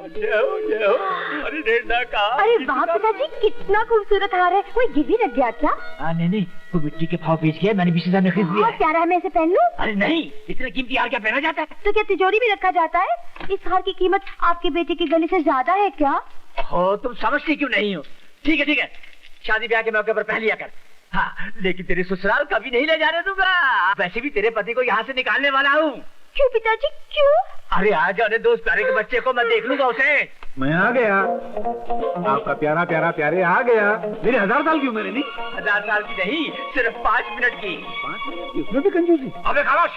जय हो। अरे डेढ़ का। अरे वाह पिताजी, कितना खूबसूरत हार है। कोई गिरवी रख गया क्या? नहीं, वो मिट्टी के भाव बेच गया, मैंने 20,000 में खरीद लिया। प्यारा है, मैं इसे पहन लूं? अरे नहीं, इतना कीमती हार क्या पहना जाता है? तो क्या तिजोरी में रखा जाता है? इस हार की कीमत आपके बेटे की गले से ज्यादा है क्या? हो, तुम समझती क्यों नहीं हो? ठीक है, शादी ब्याह के मौके पर पहन लिया कर। हाँ, लेकिन तेरे ससुराल कभी नहीं ले जाने दूंगा। वैसे भी तेरे पति को यहाँ से निकालने वाला हूँ। क्यों पिताजी, क्यों? अरे आ जाने दो उस प्यारे के बच्चे को, मैं देख लूंगा उसे। मैं आ गया, आपका प्यारा प्यारे आ गया। मेरे 1000 साल की उम्र है। नहीं 1000 साल की नहीं, सिर्फ 5 मिनट की। 5 मिनट की? उसमें भी कंजूसी। अबे खामोश,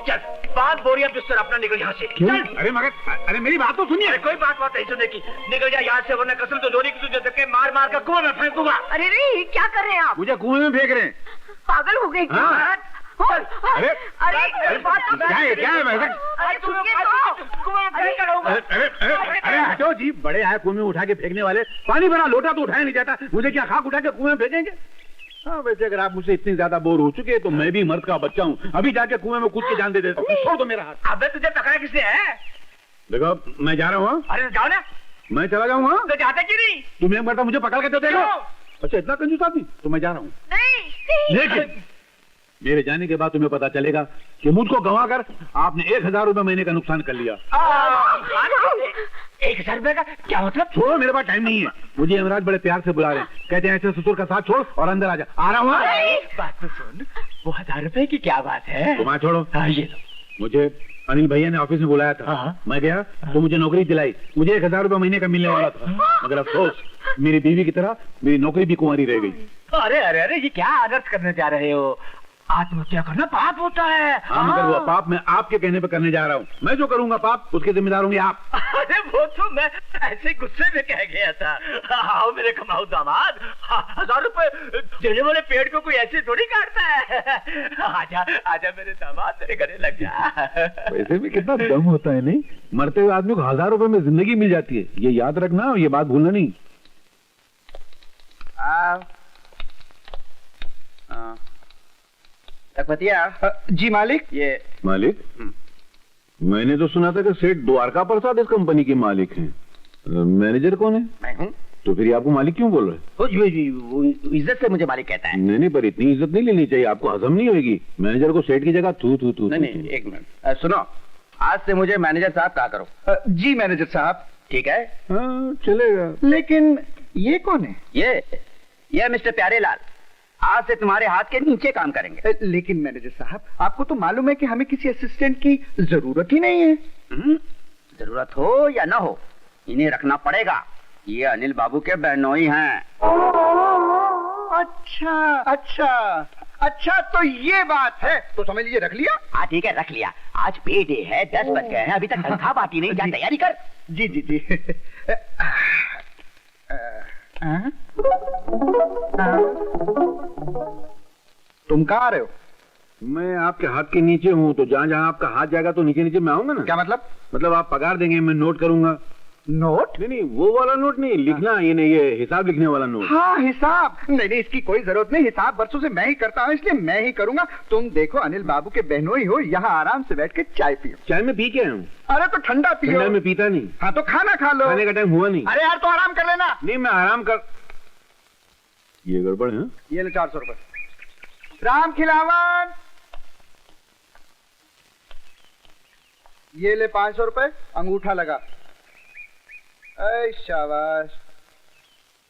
चल 5 बोरियां बिस्तर अपना निकल यहाँ से। चल। अरे मगर, अरे मेरी बात तो सुनिए। कोई बात नहीं सुनने की, निकल जा यहाँ से, वरना कसम तो जोड़ी की तुझे धक्के मार मार कर कुएं में फेंक दूंगा। अरे नहीं, क्या कर रहे हैं आप? मुझे कुएं में फेंक रहे हैं। पागल हो गए क्या? हाँ। अरे क्या है वैसे? अरे हटो जी, बड़े आए कुएं में उठा के फेंकने वाले। पानी भरा लोटा तो उठाया नहीं जाता, मुझे क्या खाक उठा के कुएं में फेंकेंगे? हाँ, वैसे अगर आप मुझसे इतनी ज्यादा बोर हो चुके हैं तो मैं भी मर्द का बच्चा हूँ, अभी जाके कुएं में कूद के जान दे देता हूँ। छोड़ दो मेरा हाथ। अबे तुझे पकड़ा किसने है? देखो, मैं जा रहा हूँ। अरे जाओ ना। मैं चला जाऊंगा। तो जाते क्यों नहीं? तुम एक मरता मुझे पकड़ के तो देखो। अच्छा, इतना कंजूस आदमी? तो मैं जा रहा हूँ। लेकिन मेरे जाने के बाद तुम्हें पता चलेगा कि मुझको गंवा कर आपने 1000 रुपए महीने का नुकसान कर लिया। 1000 रुपए का क्या मतलब? छोड़ो, मेरे पास टाइम नहीं है। मुझे यमराज बड़े प्यार से बुला रहे हैं, कहते हैं ऐसे ससुर का साथ छोड़ और अंदर आ जा। आ रहा हूँ। बात तो सुन, वो 1000 रुपए की क्या बात है? तुम छोड़ो। ये मुझे अनिल भैया ने ऑफिस में बुलाया था। मैं गया तो मुझे नौकरी दिलाई। मुझे 1000 रुपए महीने का मिलने वाला था, मगर अफसोस मेरी बीवी की तरह मेरी नौकरी भी कुंवारी रह गई। अरे ये क्या अनर्थ करने जा रहे हो? आत्महत्या करना पाप होता है। हाँ, मगर वो पाप मैं आपके कहने पे करने जा रहा हूँ। मैं जो करूंगा पाप, उसके जिम्मेदार होंगे आप। अरे वो तो मैं ऐसे गुस्से में कह गया था। आओ मेरे कमाऊ दामाद, 1000 रुपए देने वाले पेड़ को कोई ऐसे थोड़ी काटता है। आजा मेरे दामाद, मेरे गले लग जा। वैसे भी कितना दम होता है, नहीं? मरते हुए आदमी को 1000 रुपए में जिंदगी मिल जाती है, ये याद रखना और ये बात भूलना नहीं। जी मालिक। ये मालिक? मैंने तो सुना था कि सेठ द्वारका प्रसाद इस कंपनी के मालिक हैं। मैनेजर कौन है? मैं हूँ। तो फिर आपको मालिक क्यों बोल रहे हैं? वो इज्जत से मुझे मालिक कहता है। नहीं, पर इतनी इज्जत नहीं लेनी चाहिए, आपको हजम नहीं होगी। मैनेजर को सेठ की जगह तू। नहीं, एक मिनट सुनो, आज से मुझे मैनेजर साहब कहा करो। जी मैनेजर साहब। ठीक है? हाँ, चलेगा। लेकिन ये कौन है? ये मिस्टर प्यारेलाल, आज से तुम्हारे हाथ के नीचे काम करेंगे। लेकिन मैनेजर साहब, आपको तो मालूम है कि हमें किसी असिस्टेंट की जरूरत ही नहीं है। जरूरत हो या ना हो, इन्हें रखना पड़ेगा। ये अनिल बाबू के बहनोई हैं। अच्छा, तो ये बात है। तो समझ लीजिए रख लिया। हाँ ठीक है, रख लिया। आज पे डे है, 10 बज गए हैं, अभी तक तनख्वाह बाकी नहीं। जा तैयारी कर। जी। तुम कहाँ आ रहे हो? मैं आपके हाथ के नीचे हूँ, तो जहाँ जहाँ आपका हाथ जाएगा तो नीचे मैं आऊंगा ना। क्या मतलब? मतलब आप पगार देंगे, मैं नोट करूंगा। नोट? नहीं, वो वाला नोट नहीं, लिखना ये हिसाब लिखने वाला नोट। हाँ, हिसाब। नहीं, इसकी कोई जरूरत नहीं। हिसाब बरसों से मैं ही करता हूँ, इसलिए मैं ही करूंगा। तुम देखो, अनिल बाबू के बहनोई हो, यहाँ आराम से बैठ के चाय पियो। चाय में पी के आऊँ? अरे तो ठंडा पियो। ठंडा में पीता नहीं। हाँ तो खाना खा लो। खाने का टाइम हुआ नहीं। अरे यार, तो आराम कर लेना। नहीं, मैं आराम कर। ये गड़बड़ है। ये ले 400 रुपए। राम खिलावन, ये ले 500 रुपए, अंगूठा लगा। ऐ शाबाश।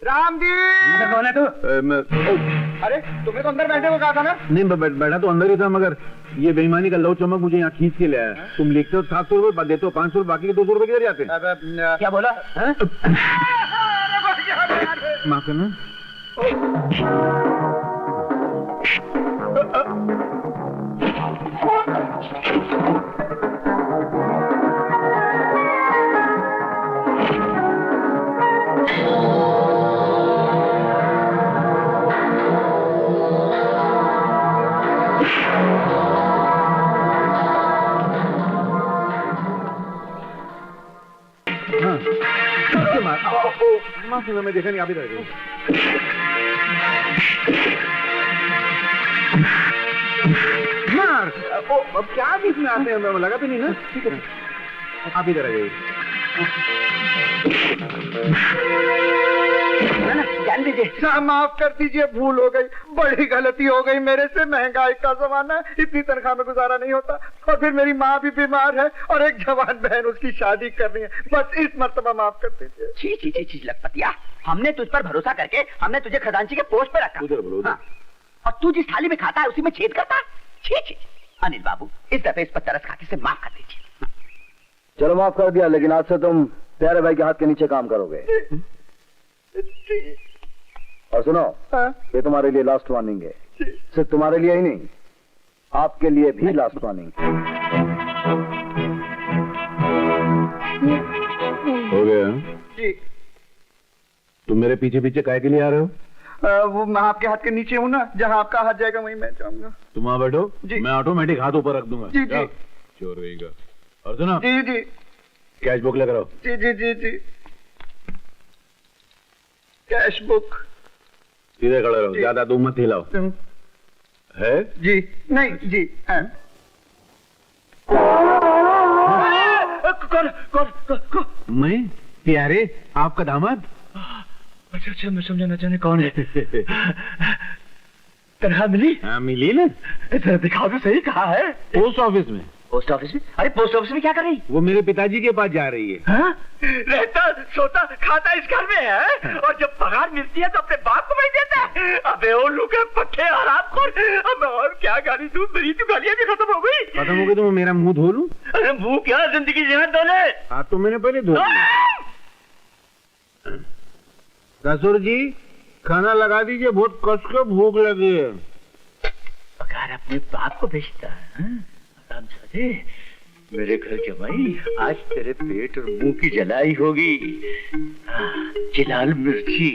राम जी। कौन है तू? अरे तुम्हें तो अंदर बैठने को कहा था ना। नहीं, बैठा तो अंदर ही था, मगर ये बेईमानी का लव चमक मुझे यहाँ खींच के ले आया। तुम लिखते हो 700 रुपए, देते हो 500, बाकी के 200 रुपए किधर जाते हैं? क्या बोला? माफ करना। मैं देखा नहीं, आप इधर मार। अब क्या बीच में आते हैं, लगा तो नहीं ना? ठीक है, आप इधर आ जाइए। जान दीजिए। ना, माफ कर दीजिए, भूल हो गई, बड़ी गलती हो गई मेरे से। महंगाई का जमाना है, इतनी तनख्वाह में गुजारा नहीं होता, और फिर मेरी माँ भी बीमार है और एक जवान बहन, उसकी शादी करनी है। बस इस मर्तबा माफ कर दीजिए। छी छी छी छी लखपतिया, हमने तुझ पर भरोसा करके हमने तुझे खजांची के पोस्ट पर रखा। उधर बोलो, उधर। हाँ। और तू जिस थाली में खाता है उसी में छेद करता है। छी छी। अनिल बाबू, इस दफे इस पर तरस खाके से माफ कर दीजिए। चलो माफ कर दिया, लेकिन आज से तुम प्यारे भाई के हाथ के नीचे काम करोगे। और सुनो, ये तुम्हारे लिए लास्ट वार्निंग है। सिर्फ तुम्हारे लिए ही नहीं, आपके लिए भी लास्ट वार्निंग। हो गया? जी। तुम मेरे पीछे पीछे काहे के लिए आ रहे हो? वो मैं आपके हाथ के नीचे हूँ ना, जहाँ आपका हाथ जाएगा वहीं मैं जाऊंगा। तुम वहाँ बैठो, जी। मैं ऑटोमेटिक हाथ ऊपर रख दूंगा। जी, जी। चोर रहेगा। और सुनो, जी जी कैश बुक लेकर आओ। जी जी जी जी। Cash book. सीधे खड़े रहो, जी। ज्यादा तुम मत हिलाओ। है? जी नहीं जी है। कौन? मैं? प्यारे, आपका दामाद? अच्छा अच्छा, मैं समझा ना जाने कौन है। तनख्वाह मिली? हाँ मिली ना। जरा दिखाओ तो सही, कहाँ है? पोस्ट ऑफिस में। पोस्ट ऑफिस में? अरे पोस्ट ऑफिस में क्या कर रही? वो मेरे पिताजी के पास जा रही है। हाँ? रहता सोता खाता इस घर में है, और जब पगार मिलती है तो अपने बाप को नहीं देता है। अबे ओ लुके पट्टे हरामखोर, अब और क्या गाली दूं, मेरी तो गालियां भी खत्म हो गई। खत्म हो गई तो मैं मेरा मुंह धो लूं? अरे मुंह क्या, जिंदगी जीवन दो ले। हाथ तो मैंने पहले धो लिया। ससुर जी, खाना लगा दीजिए, बहुत कस के भूख लगी है। पगार अपने बाप को भेजता है। आरामजादे, मेरे घर जमाई, आज तेरे पेट और मुंह की जलाई होगी। ये लाल मिर्ची,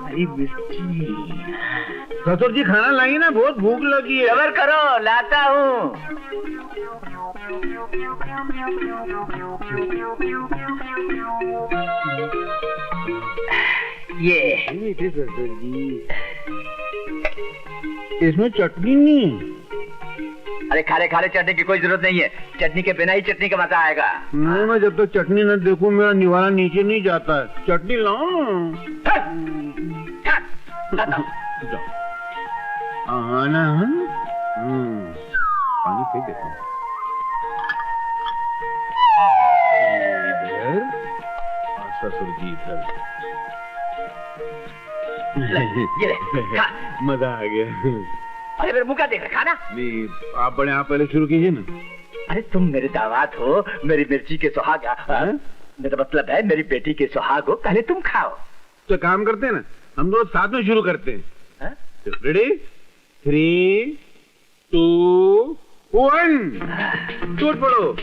हरी मिर्ची। ससुर जी खाना लाइए ना, बहुत भूख लगी है। सबर करो, लाता हूँ। ये ससुर जी, इसमें चटनी नहीं। अरे खारे खारे चटनी की कोई जरूरत नहीं है, चटनी के बिना ही चटनी का मजा आएगा। नहीं, मैं जब तक चटनी न देखूं मेरा निवाला नीचे नहीं जाता है। चटनी लाओ। आना। पानी फेंक देता हूँ इधर, और ससुर जी इधर। ये ले, खा। मजा आ गया। अरे मेरे मुंह का देख रखा ना। नहीं, आप बड़े, आप पहले शुरू कीजिए ना। अरे तुम मेरे दामाद हो, मेरी मिर्ची के सुहागा। मेरा मतलब है मेरी बेटी के सुहाग हो, पहले तुम खाओ। तो काम करते हैं ना, हम लोग साथ में शुरू करते हैं। रेडी? 3, 2, 1, टूट पड़ो।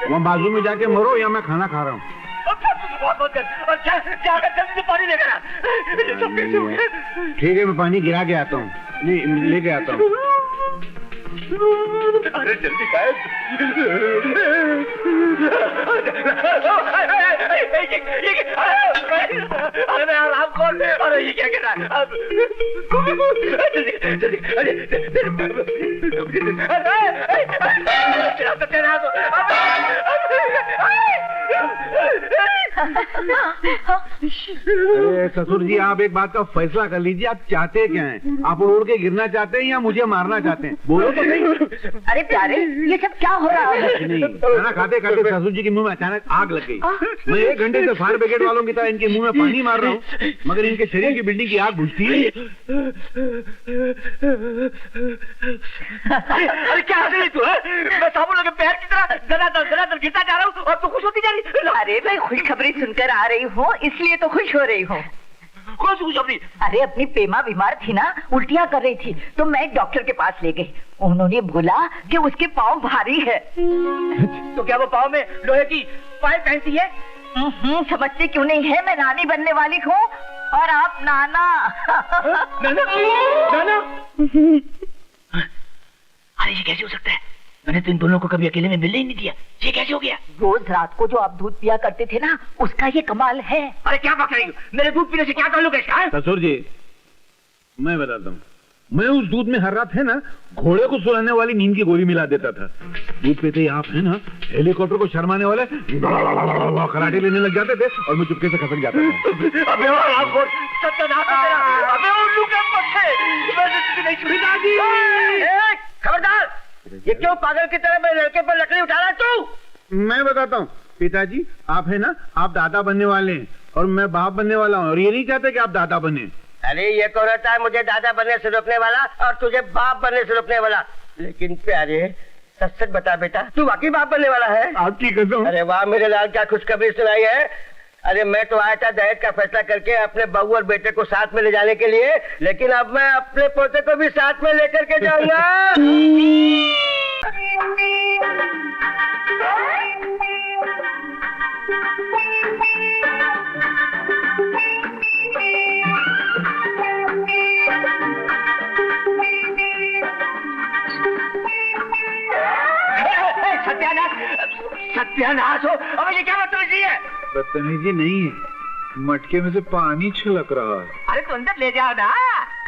वहाँ बाजू में जाके मरो, या मैं खाना खा रहा हूँ। पानी लेकर आ। सब कैसे हो गया? ठीक है, मैं पानी गिरा के आता हूँ। नहीं, लेके आता हूँ। अरे जल्दी खाए। अरे मैं आराम कौन? अरे ये क्या कर रहा है? अरे ससुर जी, आप एक बात का फैसला कर लीजिए, आप चाहते क्या हैं? आप उड़ के गिरना चाहते हैं या मुझे मारना चाहते हैं? बोलो तो सही। अरे प्यारे, ये सब क्या हो रहा है? नहीं, खाना खाते खाते ससुर जी के मुंह में अचानक आग लग गई। मैं 1 घंटे से फायर ब्रिगेड वालों की तरह इनके मुंह में पानी मार रहा हूँ, मगर इनके शरीर की बिल्डिंग की आग बुझती है। अरे क्या हंस रही तू? मैं साबुन लगे पैर की तरह दनादन गिरता जा रहा हूँ और तू खुश होती जा रही। अरे मैं खुशखबरी सुनकर आ रही हूँ, इसलिए तो खुश हो रही हूँ। कौन सी खुशखबरी? अरे अपनी पेमा बीमार थी ना, उल्टियाँ कर रही थी, तो मैं डॉक्टर के पास ले गई। उन्होंने बोला कि उसके पाँव भारी है। तो क्या वो पाँव में लोहे की पाइप पहनती है? समझती क्यों नहीं है, मैं नानी बनने वाली हूँ और आप नाना। नाना? नाना? अरे ये कैसे हो सकता है? मैंने तो इन दोनों को कभी अकेले में मिलने ही नहीं दिया। ये कैसे हो गया? रोज रात को जो आप दूध पिया करते थे ना, उसका ये कमाल है। अरे क्या बक रही हो? मेरे दूध पीने से क्या ताल्लुक है इसका? ससुर जी, मैं बताता हूँ, मैं उस दूध में हर रात है ना घोड़े को सुलाने वाली नींद की गोली मिला देता था। दूध पीते ही आप है ना हेलीकॉप्टर को शर्माने वाले कराटे लेने लग जाते थे और मैं चुपके से खसक जाता था। अबे और सत्यानाश है तेरा। अबे उल्लू के पट्टे, मैंने तुझे नहीं छुई दादी। खबरदार, ये क्यों पागल की तरह मेरे लड़के पर लकड़ी उठा रहा है तू? मैं बताता हूँ पिताजी, आप है ना, आप दादा बनने वाले हैं और मैं बाप बनने वाला हूँ और ये नहीं चाहते कि आप दादा बने। अरे ये कौन रहता है मुझे दादा बनने से रोकने वाला और तुझे बाप बनने से रोकने वाला? लेकिन प्यारे, सच सच बता बेटा, तू वाकई बाप बनने वाला है? आपकी कसम। अरे वाह मेरे लाल, क्या खुशखबरी सुनाई है। अरे मैं तो आया था दहेज का फैसला करके अपने बहू और बेटे को साथ में ले जाने के लिए, लेकिन अब मैं अपने पोते को भी साथ में लेकर के जाऊंगा। सत्यानाश हो। अब ये क्या बदतमीजी है? बदतमीजी नहीं है, मटके में से पानी छिलक रहा है। अरे तो अंदर ले जाओ ना।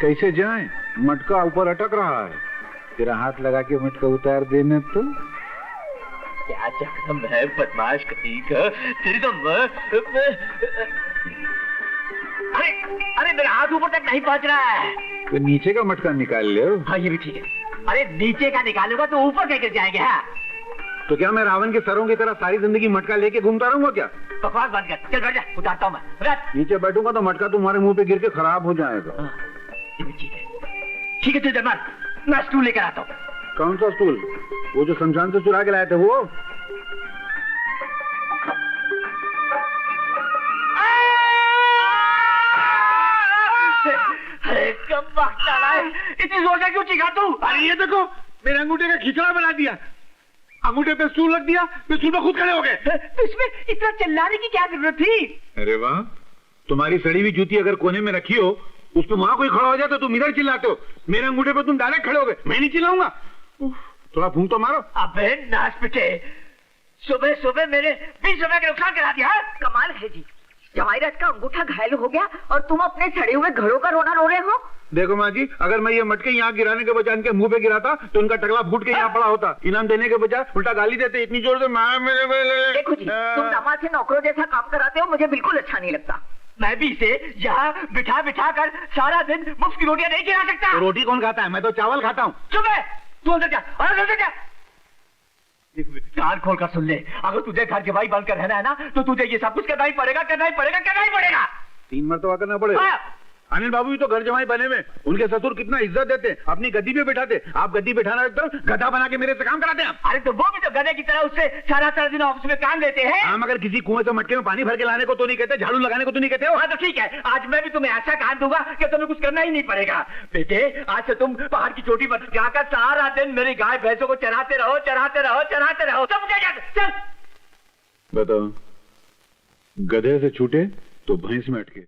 कैसे जाएं? मटका ऊपर अटक रहा है। तेरा हाथ लगा के मटका उतार देने तो। क्या चक्कर है बदमाश कहीं का तेरी तो अरे अरे मेरा हाथ ऊपर तक नहीं पहुंच रहा है। तो नीचे का मटका निकाल ले। हाँ ये भी ठीक है। अरे नीचे का निकालूंगा तो ऊपर कैसे जाएंगे? हाँ तो क्या मैं रावण के सरों की तरह सारी जिंदगी मटका लेके घूमता रहूंगा क्या? बकवास बंद कर, चल बैठ जा, उतारता हूँ मैं। नीचे बैठूंगा तो मटका तुम्हारे मुंह पे गिर के खराब हो जाएगा। ये भी ठीक है। ठीक है तू जमान, मैं स्टूल लेकर आता हूँ। कौन सा स्टूल? वो जो शमशान से चुरा के लाए थे वो? अरे कब वक्त डाला है, इतनी जोर से क्यों चीखा तू? अरे ये देखो, मेरे अंगूठे का खिचड़ा बना दिया। अंगूठे पे स्टूल रख दिया, मैं स्टूल पे खुद खड़े हो गए। तो इसमें इतना चिल्लाने की क्या जरूरत थी? अरे वाह, तुम्हारी सड़ी हुई जूती अगर कोने में रखी हो, उस पे वहां कोई खड़ा हो जाए तो तुम इधर चिल्लाते हो। मेरे अंगूठे पे तुम डायरेक्ट खड़े हो गए, मैं नहीं चिल्लाऊंगा। थोड़ा फूंक तो मारो। अबे नाच पिटे, सुबह सुबह मेरे 20 रुपए का नुकसान करा दिया। कमाल है जी, जवाहिरत का अंगूठा घायल हो गया और तुम अपने सड़े हुए घड़ों का रोना रो रहे हो। देखो माँ जी, अगर मैं ये मटके यहाँ गिराने के बजाय इनके मुंह पे गिराता तो उनका टकला फूट के यहाँ पड़ा होता। इनाम देने के बजाय उल्टा गाली देते, इतनी जोर से मेरे। देखो जी, तुम नमाज से नौकरों जैसा काम कराते हो, मुझे बिल्कुल अच्छा नहीं लगता। मैं भी इसे यहाँ बिठा बिठा कर सारा दिन मुफ्त की रोटियां नहीं खिला सकता। तो रोटी कौन खाता है? मैं तो चावल खाता हूँ। चुप है, तू अंदर जा, अंदर जा। कान खोल कर सुन ले, अगर तुझे घर जवाई बनकर रहना है ना, तो तुझे ये सब कुछ करना ही पड़ेगा, करना ही पड़ेगा, करना ही पड़ेगा। 3 मरतबा करना पड़ेगा। अनिल बाबू भी तो घर जमाई बने में, उनके ससुर कितना इज्जत देते, अपनी गद्दी पे बैठाते। आप गद्दी बैठाना रखते हो, गधा बना के मेरे से काम कराते हैं। अरे तो वो भी तो गधे की तरह उससे सारा दिन ऑफिस में काम लेते हैं। हम अगर किसी कुएं से मटके में पानी भर के लाने को तो नहीं कहते, झाड़ू लगाने को तो नहीं कहते हो। हाँ तो ठीक है, आज मैं भी तुम्हें ऐसा काम दूंगा कि तुम्हें कुछ करना ही नहीं पड़ेगा। बेटे, आज से तुम पहाड़ की चोटी पर जाकर सारा दिन मेरी गाय भैंसों को चराते रहो, चराते रहो, चराते रहो। चल बताओ, गधे से छूटे तो भैंस में अटके।